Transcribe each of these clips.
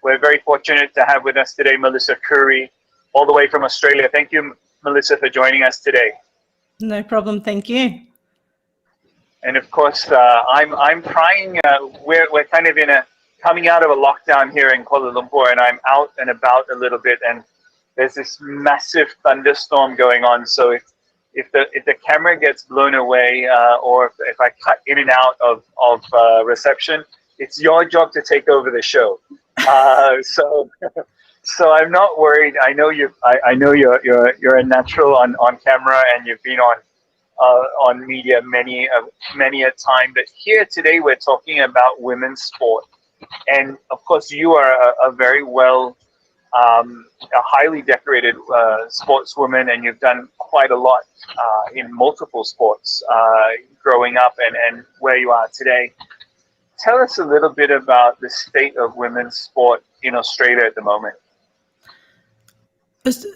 we're very fortunate to have with us today Melissa Khoury, all the way from Australia. Thank you, Melissa, for joining us today. No problem, thank you. And of course, I'm trying. We're kind of coming out of a lockdown here in Kuala Lumpur, and I'm out and about a little bit, and there's this massive thunderstorm going on. So if the camera gets blown away, or if I cut in and out of reception, it's your job to take over the show. So I'm not worried. I know you're a natural on camera, and you've been on media many a time. But here today we're talking about women's sport, and of course you are a very a highly decorated sportswoman, and you've done quite a lot in multiple sports growing up and where you are today. Tell us a little bit about the state of women's sport in Australia at the moment.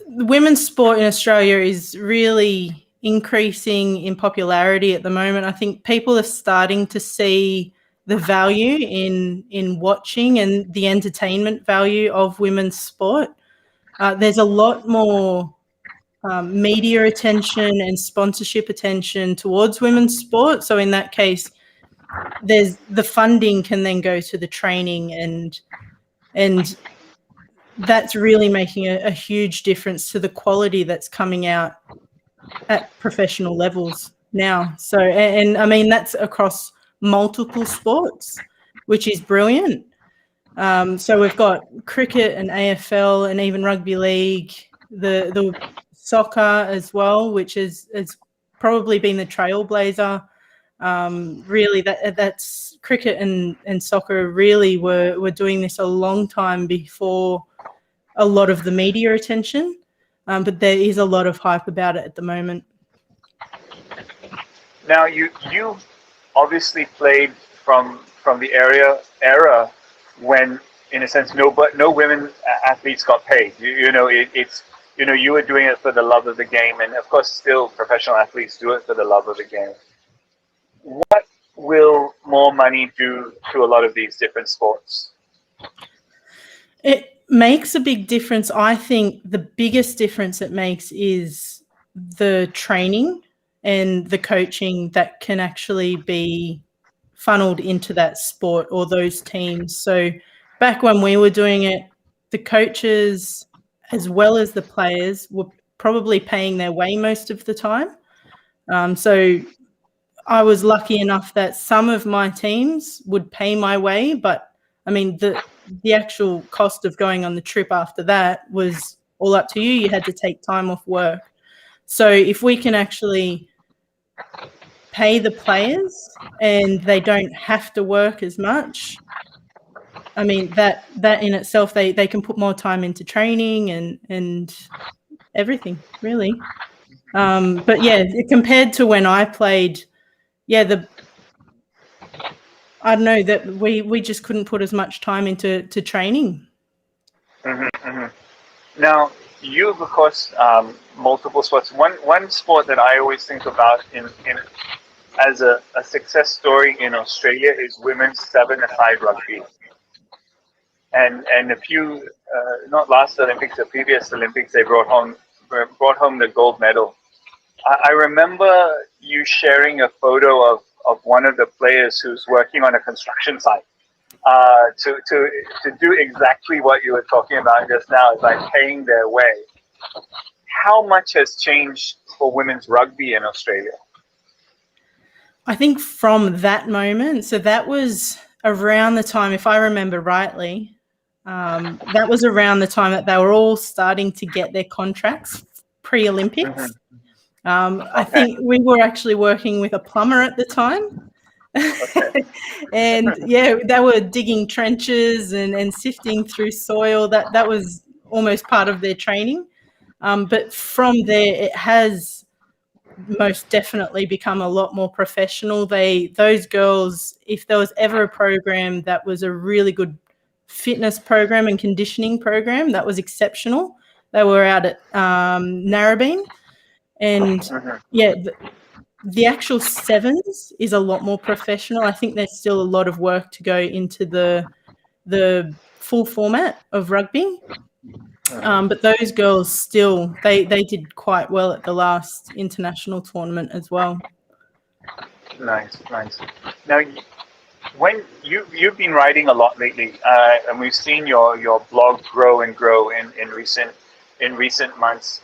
Women's sport in Australia is really increasing in popularity at the moment. I think people are starting to see the value in watching and the entertainment value of women's sport. There's a lot more media attention and sponsorship attention towards women's sport. So in that case, there's the funding can then go to the training, and that's really making a huge difference to the quality that's coming out at professional levels now. So, and I mean, that's across multiple sports, which is brilliant. So we've got cricket and AFL and even rugby league, the soccer as well, which has probably been the trailblazer. Really, that's cricket and soccer really were doing this a long time before a lot of the media attention, but there is a lot of hype about it at the moment. Now, you obviously played from the era when, in a sense, no women athletes got paid. You were doing it for the love of the game, and of course, still professional athletes do it for the love of the game. What will more money do to a lot of these different sports? It makes a big difference. I think the biggest difference it makes is the training and the coaching that can actually be funneled into that sport or those teams. So back when we were doing it, the coaches as well as the players were probably paying their way most of the time. So I was lucky enough that some of my teams would pay my way, but I mean, the actual cost of going on the trip after that was all up to you. You had to take time off work. So if we can actually pay the players and they don't have to work as much, I mean, that in itself, they can put more time into training and everything, really. But yeah, compared to when I played, I don't know, that we just couldn't put as much time into training. Mm-hmm, mm-hmm. Now, you've, of course, multiple sports. One sport that I always think about in as a success story in Australia is women's 7-a-side rugby. And a few, not last Olympics, the previous Olympics, they brought home the gold medal. I remember you sharing a photo of one of the players who's working on a construction site to do exactly what you were talking about just now, is like paying their way. How much has changed for women's rugby in Australia? I think from that moment, so that was around the time, if I remember rightly, that was around the time that they were all starting to get their contracts pre-Olympics. Mm-hmm. I think we were actually working with a plumber at the time. Okay. And yeah, they were digging trenches and sifting through soil. That was almost part of their training. But from there, it has most definitely become a lot more professional. Those girls, if there was ever a program that was a really good fitness program and conditioning program that was exceptional, they were out at Narrabeen. And yeah, the actual sevens is a lot more professional. I think there's still a lot of work to go into the full format of rugby. But those girls still, they did quite well at the last international tournament as well. Nice. Now, when you've been writing a lot lately, and we've seen your blog grow and grow in recent months.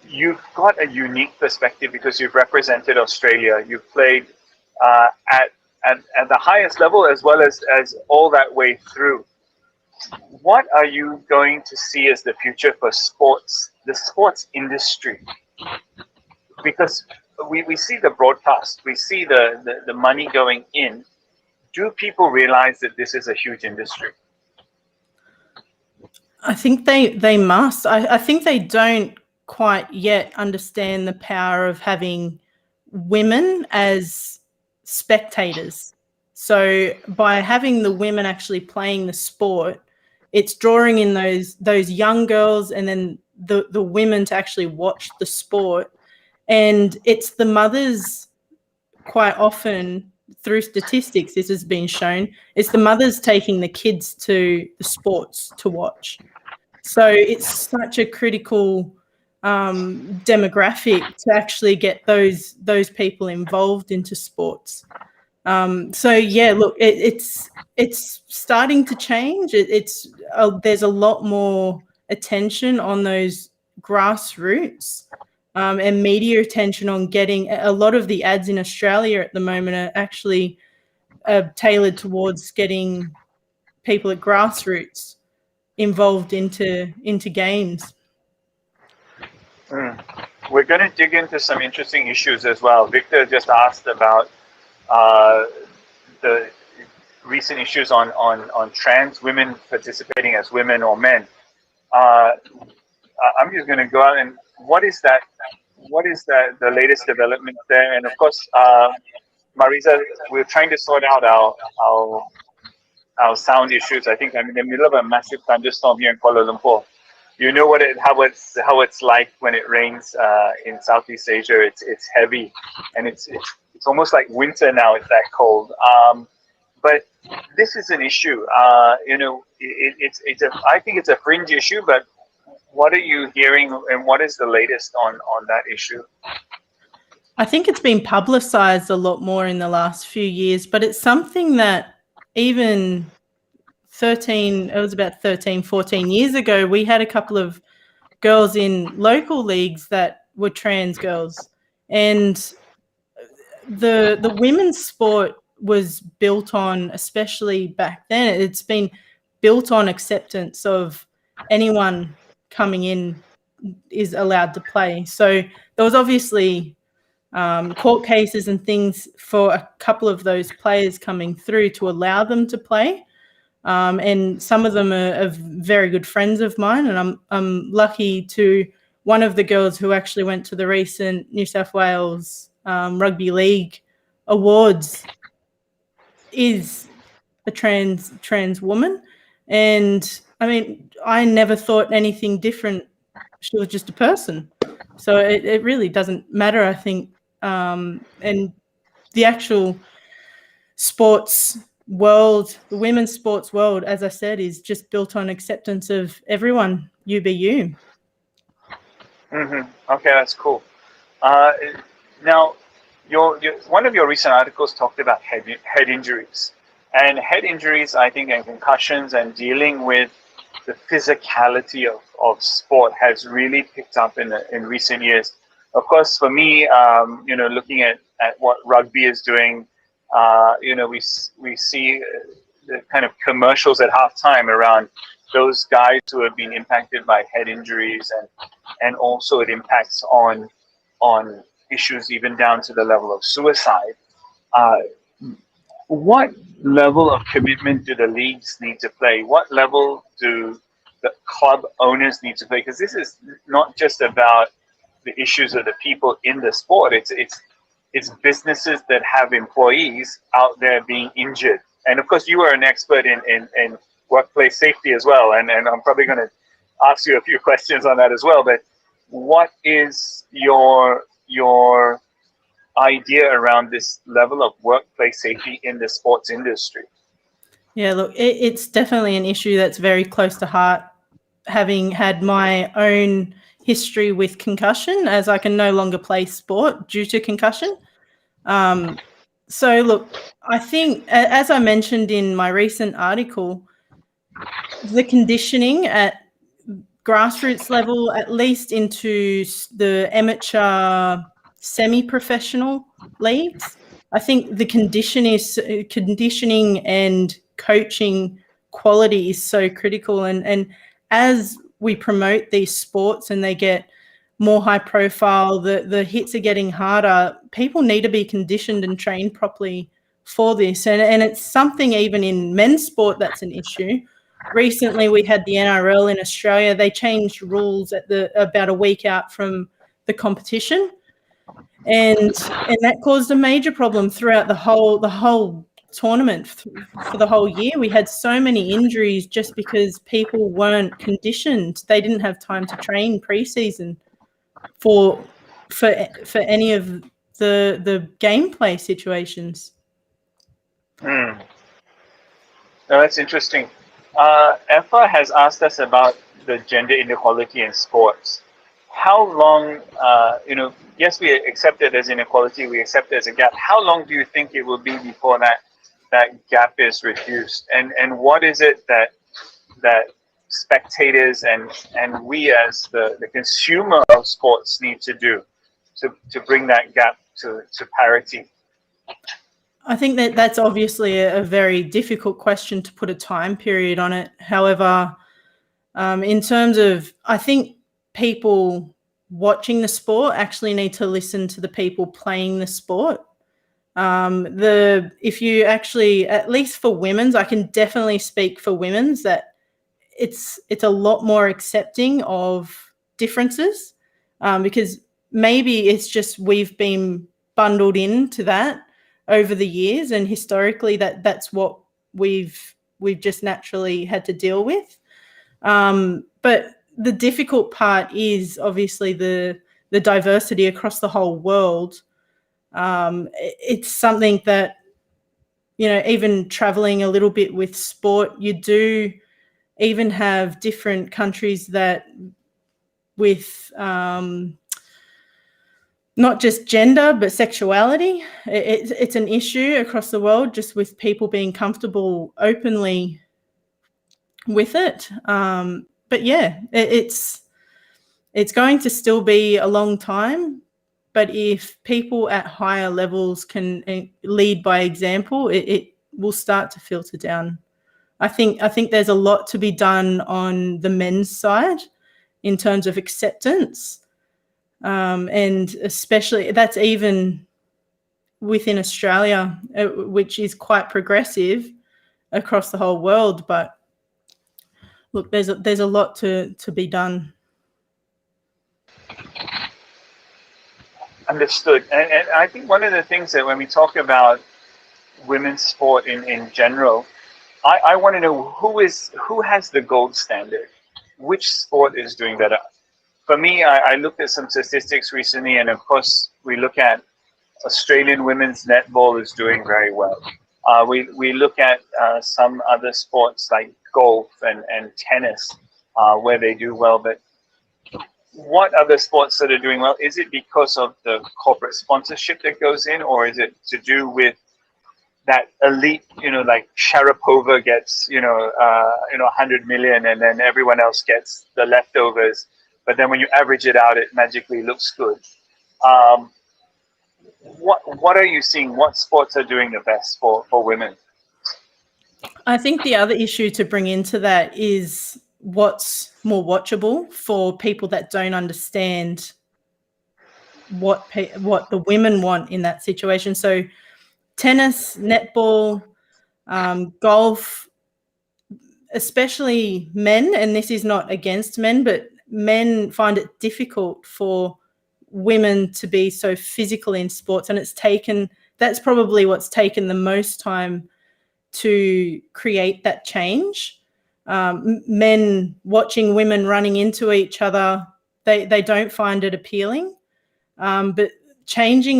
You've got a unique perspective because you've represented Australia. You've played at the highest level as well as all that way through. What are you going to see as the future for sports, the sports industry? Because we see the broadcast, we see the money going in. Do people realize that this is a huge industry? I think they must. I think they don't quite yet understand the power of having women as spectators. So by having the women actually playing the sport, it's drawing in those young girls and then the women to actually watch the sport. And it's the mothers quite often, through statistics, this has been shown, it's the mothers taking the kids to the sports to watch. So it's such a critical demographic to actually get those people involved into sports. So yeah, look, it's starting to change. There's a lot more attention on those grassroots and media attention on getting a lot of the ads in Australia at the moment are actually tailored towards getting people at grassroots involved into games. We're going to dig into some interesting issues as well. Victor just asked about the recent issues on trans women participating as women or men. I'm just going to go out and what is the latest development there? And of course, Marisa, we're trying to sort out our sound issues. I think I'm in the middle of a massive thunderstorm here in Kuala Lumpur. You know how it's like when it rains in Southeast Asia. It's heavy, and it's almost like winter now. It's that cold. But this is an issue. I think it's a fringe issue. But what are you hearing, and what is the latest on that issue? I think it's been publicised a lot more in the last few years, but it's something that even 13 14 years ago, we had a couple of girls in local leagues that were trans girls. And the women's sport was built on, especially back then, it's been built on acceptance of anyone coming in is allowed to play. So there was obviously court cases and things for a couple of those players coming through to allow them to play. And some of them are very good friends of mine, and I'm lucky to one of the girls who actually went to the recent New South Wales Rugby League Awards is a trans woman. And I mean, I never thought anything different. She was just a person. So it really doesn't matter, I think. And the actual sports world, the women's sports world, as I said, is just built on acceptance of everyone. You be you. Okay, that's cool. Now, one of your recent articles talked about head injuries, and head injuries, I think, and concussions, and dealing with the physicality of sport has really picked up in recent years. Of course, for me, looking at what rugby is doing, we see the kind of commercials at halftime around those guys who have been impacted by head injuries, and also it impacts on issues even down to the level of suicide. What level of commitment do the leagues need to play? What level do the club owners need to play? Because this is not just about the issues of the people in the sport. It's businesses that have employees out there being injured. And of course, you are an expert in workplace safety as well. And I'm probably going to ask you a few questions on that as well. But what is your idea around this level of workplace safety in the sports industry? Yeah, look, it's definitely an issue that's very close to heart, having had my own history with concussion, as I can no longer play sport due to concussion. So, look, I think, as I mentioned in my recent article, the conditioning at grassroots level, at least into the amateur semi-professional leagues, I think the conditioning and coaching quality is so critical. And as we promote these sports and they get more high profile, the hits are getting harder, people need to be conditioned and trained properly for this. And it's something even in men's sport that's an issue. Recently, we had the NRL in Australia. They changed rules about a week out from the competition, and that caused a major problem throughout the whole tournament for the whole year. We had so many injuries just because people weren't conditioned. They didn't have time to train pre-season for any of the gameplay situations. Hmm. No, that's interesting. Effa has asked us about the gender inequality in sports. How long, yes, we accept it as inequality, we accept it as a gap. How long do you think it will be before that gap is reduced? And what is it that spectators and we as the consumer of sports need to do to bring that gap to parity? I think that's obviously a very difficult question to put a time period on it. However, in terms of, I think people watching the sport actually need to listen to the people playing the sport. If you actually, at least for women's, I can definitely speak for women's, that it's a lot more accepting of differences, because maybe it's just we've been bundled into that over the years, and historically that's what we've just naturally had to deal with. But the difficult part is obviously the diversity across the whole world. It's something that, even traveling a little bit with sport, you do even have different countries that with not just gender but sexuality, it's an issue across the world, just with people being comfortable openly with it. But yeah, it's going to still be a long time, but if people at higher levels can lead by example, it will start to filter down. I think there's a lot to be done on the men's side in terms of acceptance, and especially that's even within Australia, which is quite progressive across the whole world. But look, there's a lot to be done. Understood. And I think one of the things that when we talk about women's sport in general, I want to know who has the gold standard? Which sport is doing better? For me, I looked at some statistics recently, and of course, we look at Australian women's netball is doing very well. We look at some other sports like golf and tennis, where they do well. But what other sports that are doing well? Is it because of the corporate sponsorship that goes in, or is it to do with that elite, like Sharapova gets, 100 million, and then everyone else gets the leftovers. But then when you average it out, it magically looks good. What are you seeing? What sports are doing the best for women? I think the other issue to bring into that is what's more watchable for people that don't understand what the women want in that situation. So tennis, netball, golf, especially men, and this is not against men, but men find it difficult for women to be so physical in sports, and that's probably what's taken the most time to create that change. Men watching women running into each other, they don't find it appealing. But changing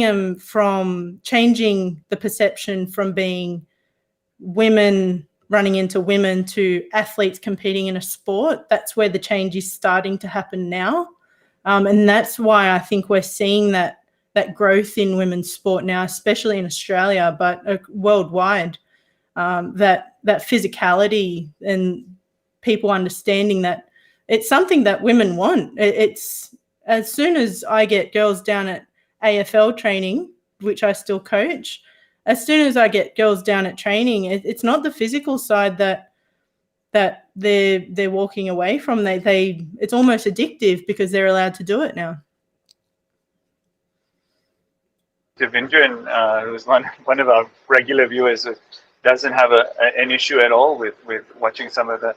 the perception from being women running into women to athletes competing in a sport, that's where the change is starting to happen now. And that's why I think we're seeing that growth in women's sport now, especially in Australia, but worldwide, that physicality and people understanding that it's something that women want. It's as soon as I get girls down at AFL training, which I still coach, as soon as I get girls down at training, it's not the physical side that they're walking away from. It's almost addictive because they're allowed to do it now. Devindran, who's one of our regular viewers, doesn't have an issue at all with watching some of the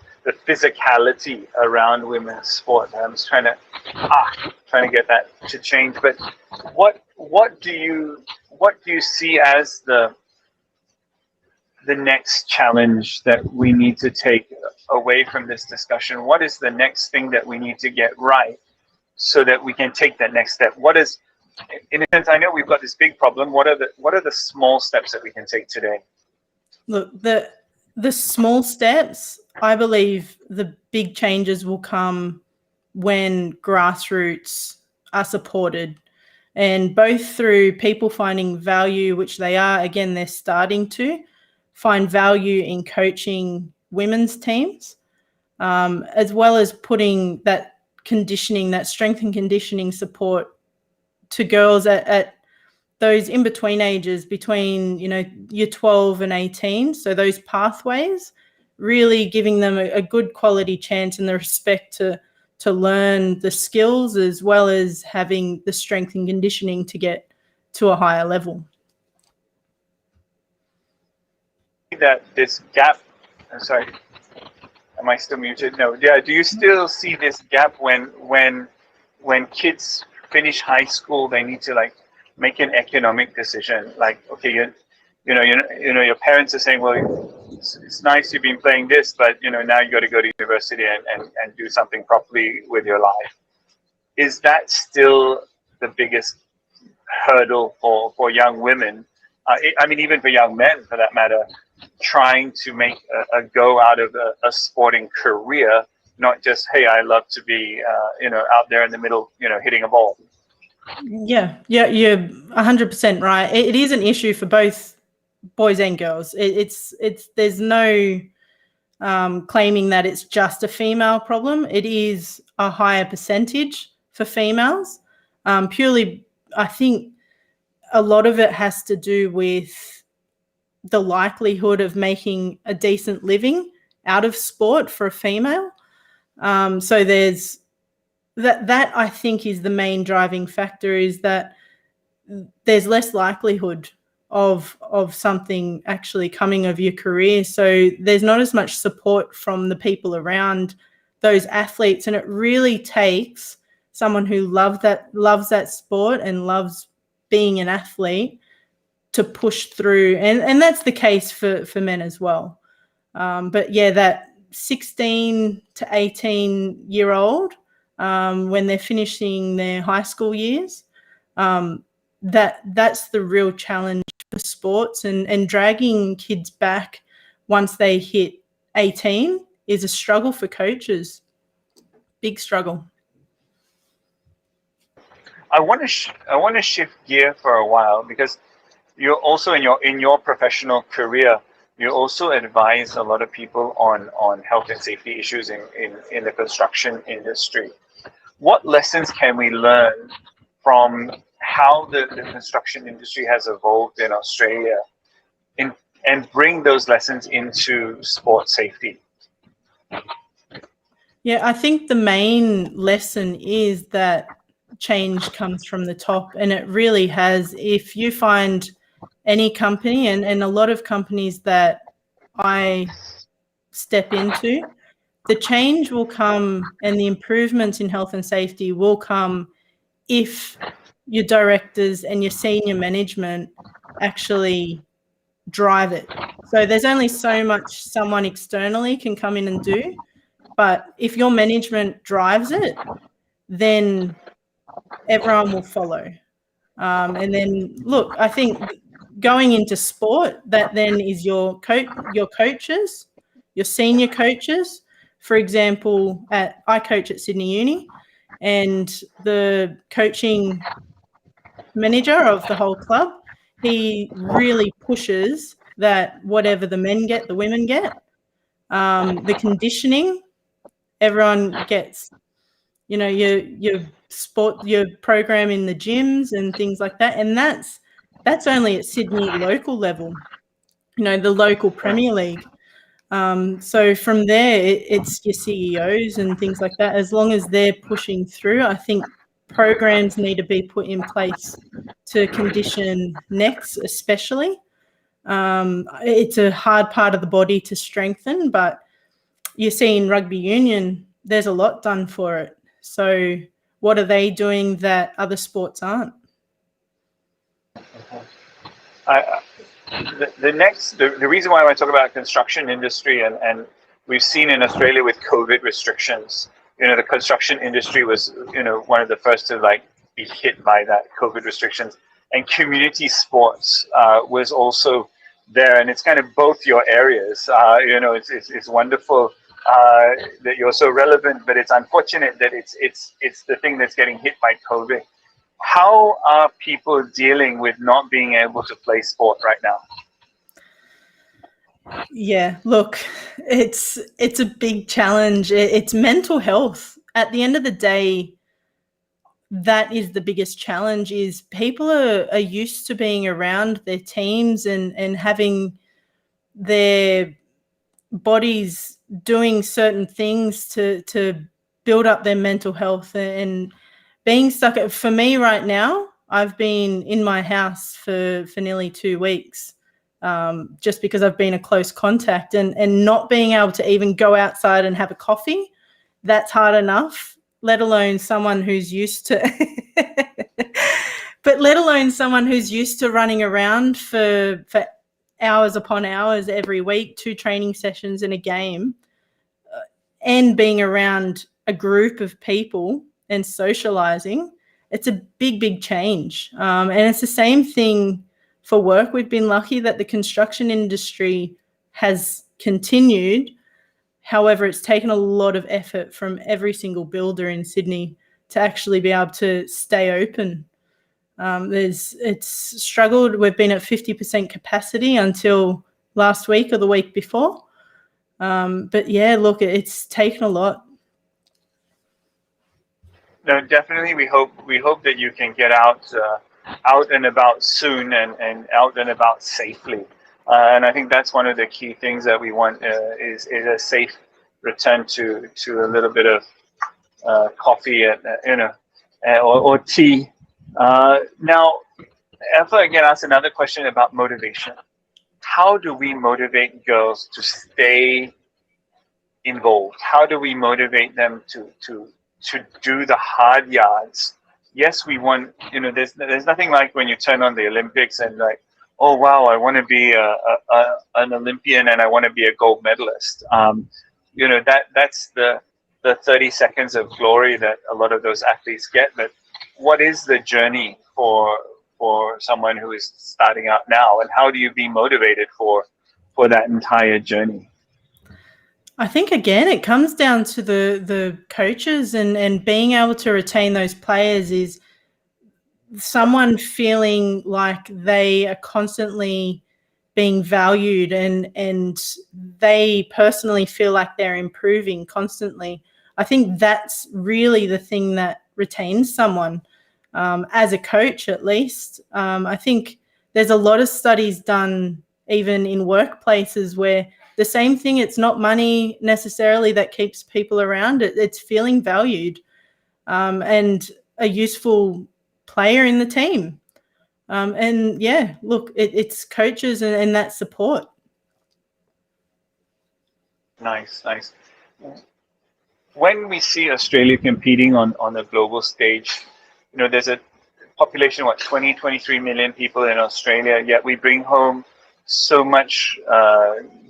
physicality around women's sport. I'm just trying to get that to change. But what do you see as the next challenge that we need to take away from this discussion? What is the next thing that we need to get right so that we can take that next step? What is, in a sense, I know we've got this big problem. What are the small steps that we can take today? Look, the small steps, I believe the big changes will come when grassroots are supported, and both through people finding value, which they are, again, they're starting to find value in coaching women's teams, as well as putting that conditioning, that strength and conditioning support to girls at those in-between ages between, year 12 and 18. So those pathways, really giving them a good quality chance and the respect to learn the skills, as well as having the strength and conditioning to get to a higher level. That this gap, I'm sorry, am I still muted? No. Yeah. Do you still see this gap when kids finish high school, they need to make an economic decision? Like, okay, your parents are saying, well, it's nice you've been playing this, but now you got to go to university and do something properly with your life. Is that still the biggest hurdle for young women? I mean, even for young men, for that matter, trying to make a go out of a sporting career, not just, hey, I love to be, out there in the middle, hitting a ball. Yeah, you're 100% right. It is an issue for both boys and girls. It's there's no claiming that it's just a female problem. It is a higher percentage for females. Purely, I think a lot of it has to do with the likelihood of making a decent living out of sport for a female. So there's that I think is the main driving factor, is that there's less likelihood of something actually coming of your career. So there's not as much support from the people around those athletes, and it really takes someone who loves that sport and loves being an athlete to push through, and that's the case for men as well. But yeah, that 16 to 18-year-old, when they're finishing their high school years, that's the real challenge for sports, and dragging kids back once they hit 18 is a struggle for coaches. Big struggle. I want to shift gear for a while, because you're also in your professional career, you also advise a lot of people on health and safety issues in the construction industry. What lessons can we learn from how the construction industry has evolved in Australia and bring those lessons into sports safety? Yeah, I think the main lesson is that change comes from the top, and it really has. If you find any company, and a lot of companies that I step into, the change will come and the improvements in health and safety will come if your directors and your senior management actually drive it. So there's only so much someone externally can come in and do, but if your management drives it, then everyone will follow. And then, look, I think going into sport, that then is your coaches, your senior coaches. For example, I coach at Sydney Uni, and the coaching manager of the whole club, he really pushes that whatever the men get, the women get. The conditioning, everyone gets, your sport, your program in the gyms and things like that. And that's only at Sydney local level, the local Premier League. So from there, it's your CEOs and things like that. As long as they're pushing through, I think programs need to be put in place to condition necks especially. It's a hard part of the body to strengthen, but you see in rugby union, there's a lot done for it. So what are they doing that other sports aren't? The reason why I want to talk about construction industry, and we've seen in Australia with COVID restrictions, the construction industry was, one of the first to be hit by that COVID restrictions, and community sports was also there, and it's kind of both your areas. It's wonderful that you're so relevant, but it's unfortunate that it's the thing that's getting hit by COVID. How are people dealing with not being able to play sport right now? Yeah, look, it's a big challenge. It's mental health. At the end of the day, that is the biggest challenge, is people are used to being around their teams and having their bodies doing certain things to build up their mental health, and being stuck. For me right now, I've been in my house for nearly 2 weeks, just because I've been a close contact, and not being able to even go outside and have a coffee, that's hard enough, let alone someone who's used to running around for hours upon hours every week, 2 training sessions and a game, and being around a group of people and socializing. It's a big, big change. And it's the same thing for work. We've been lucky that the construction industry has continued. However, it's taken a lot of effort from every single builder in Sydney to actually be able to stay open. It's struggled. We've been at 50% capacity until last week or the week before. But yeah, look, it's taken a lot. No, definitely. We hope that you can get out and about soon, and out and about safely. And I think that's one of the key things that we want, is a safe return to a little bit of coffee, or tea. Now, if I can ask another question about motivation, how do we motivate girls to stay involved? How do we motivate them to do the hard yards? Yes, we want, there's nothing like when you turn on the Olympics and oh wow, I want to be an Olympian and I want to be a gold medalist. That's the 30 seconds of glory that a lot of those athletes get. But what is the journey for someone who is starting out now, and how do you be motivated for that entire journey? I think, again, it comes down to the coaches and being able to retain those players, is someone feeling like they are constantly being valued and they personally feel like they're improving constantly. I think that's really the thing that retains someone, as a coach at least. I think there's a lot of studies done even in workplaces where the same thing, it's not money necessarily that keeps people around. It's feeling valued, and a useful player in the team. And yeah, look, it's coaches and that support. Nice. When we see Australia competing on a global stage, there's a population, 23 million people in Australia, yet we bring home so much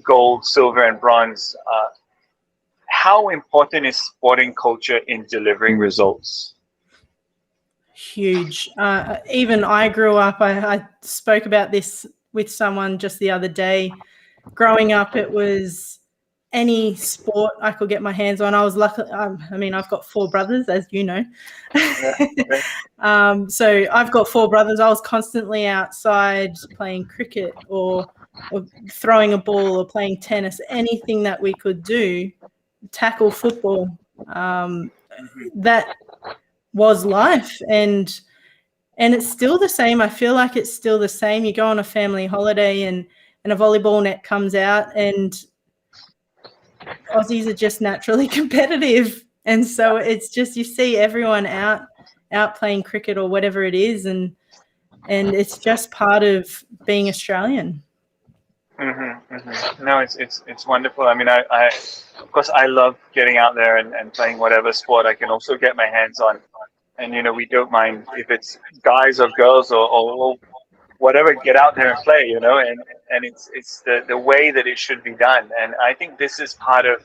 gold, silver, and bronze. How important is sporting culture in delivering results? Huge. Even I grew up, I spoke about this with someone just the other day. Growing up, it was any sport I could get my hands on. I was lucky. I mean, I've got 4 brothers, as you know. So I've got 4 brothers. I was constantly outside playing cricket or throwing a ball or playing tennis, anything that we could do, tackle football. That was life. And it's still the same. I feel like it's still the same. You go on a family holiday and a volleyball net comes out, and Aussies are just naturally competitive. And so it's just, you see everyone out playing cricket or whatever it is, and it's just part of being Australian. No, it's wonderful. I mean, I of course I love getting out there and playing whatever sport I can also get my hands on. And, we don't mind if it's guys or girls or whatever, get out there and play, and it's the way that it should be done. And I think this is part of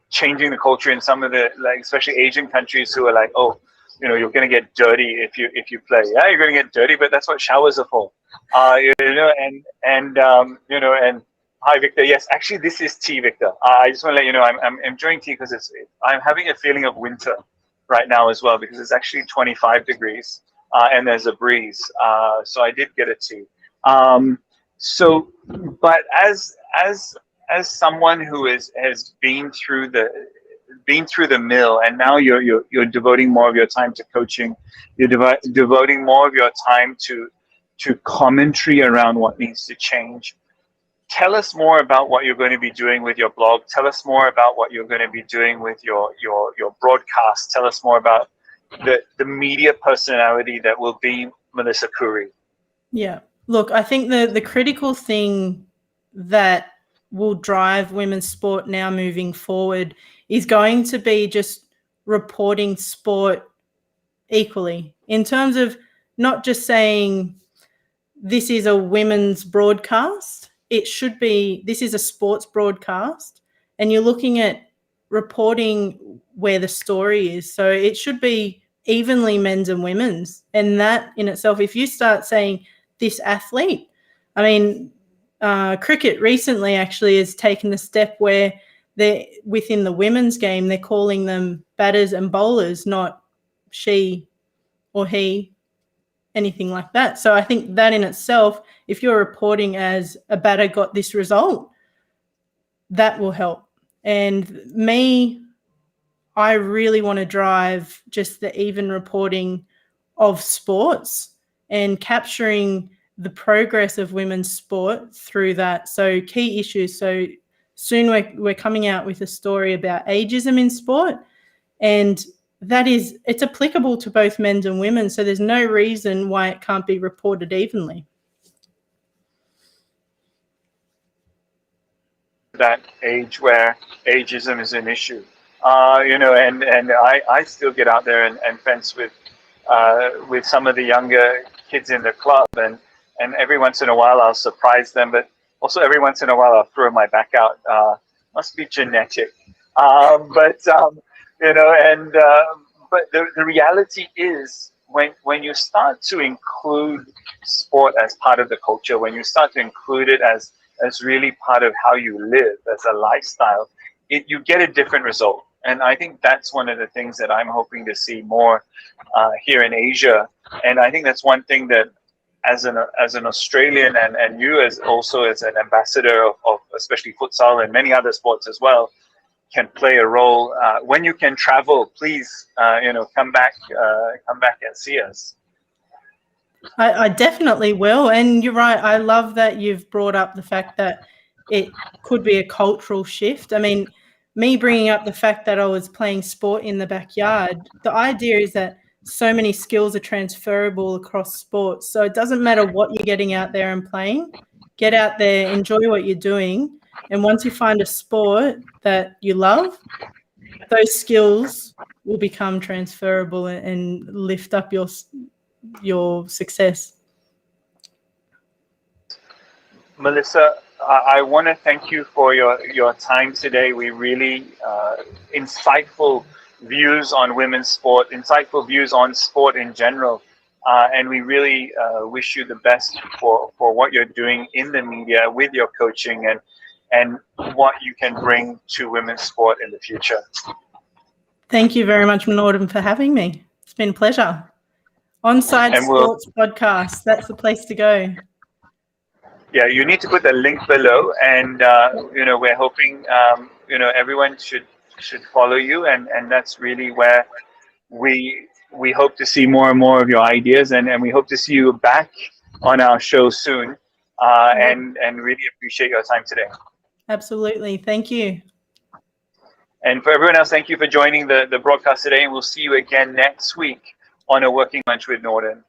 changing the culture in some of the, like, especially Asian countries, who are like, oh, you're going to get dirty if you play. Yeah, you're going to get dirty, but that's what showers are for. And hi, Victor. Yes, actually, this is tea, Victor. I just want to let you know I'm enjoying tea because I'm having a feeling of winter right now as well, because it's actually 25 degrees and there's a breeze. So I did get a tea. But as someone who has been through the mill, and now you're devoting more of your time to coaching, you're devoting more of your time to commentary around what needs to change. Tell us more about what you're going to be doing with your blog. Tell us more about what you're going to be doing with your broadcast. Tell us more about the media personality that will be Melissa Khoury. Yeah. Look, I think the critical thing that will drive women's sport now moving forward is going to be just reporting sport equally, in terms of not just saying this is a women's broadcast. It should be, this is a sports broadcast, and you're looking at reporting where the story is. So it should be evenly men's and women's. And that in itself, if you start saying this athlete, I mean, cricket recently actually has taken a step where they're within the women's game, they're calling them batters and bowlers, not she or he, anything like that. So I think that in itself, if you're reporting as a batter got this result, that will help. And I really want to drive just the even reporting of sports and capturing the progress of women's sport through that. So key issues. So soon we're coming out with a story about ageism in sport, and it's applicable to both men's and women. So there's no reason why it can't be reported evenly. That age where ageism is an issue, and I still get out there and fence with some of the younger kids in the club, and every once in a while I'll surprise them, but also every once in a while I'll throw my back out. Must be genetic, but the reality is, when you start to include sport as part of the culture, when you start to include it as really part of how you live as a lifestyle, you get a different result. And I think that's one of the things that I'm hoping to see more here in Asia. And I think that's one thing that, as an Australian, and you as an ambassador of especially futsal and many other sports as well, can play a role. When you can travel, please, come back and see us. I definitely will. And you're right. I love that you've brought up the fact that it could be a cultural shift. I mean, me bringing up the fact that I was playing sport in the backyard, the idea is that so many skills are transferable across sports. So it doesn't matter what you're getting out there and playing. Get out there, enjoy what you're doing. And once you find a sport that you love, those skills will become transferable and lift up your success. Melissa, I want to thank you for your time today. We really insightful views on women's sport, insightful views on sport in general, and we really wish you the best for what you're doing in the media with your coaching, and what you can bring to women's sport in the future. Thank you very much, Nordin, for having me. It's been a pleasure. Onside And Sports Podcasts, that's the place to go. Yeah, you need to put the link below, and we're hoping everyone should follow you, and that's really where we hope to see more and more of your ideas, and we hope to see you back on our show soon, and really appreciate your time today. Absolutely, thank you. And for everyone else, thank you for joining the broadcast today, and we'll see you again next week on A Working Lunch with Nordin.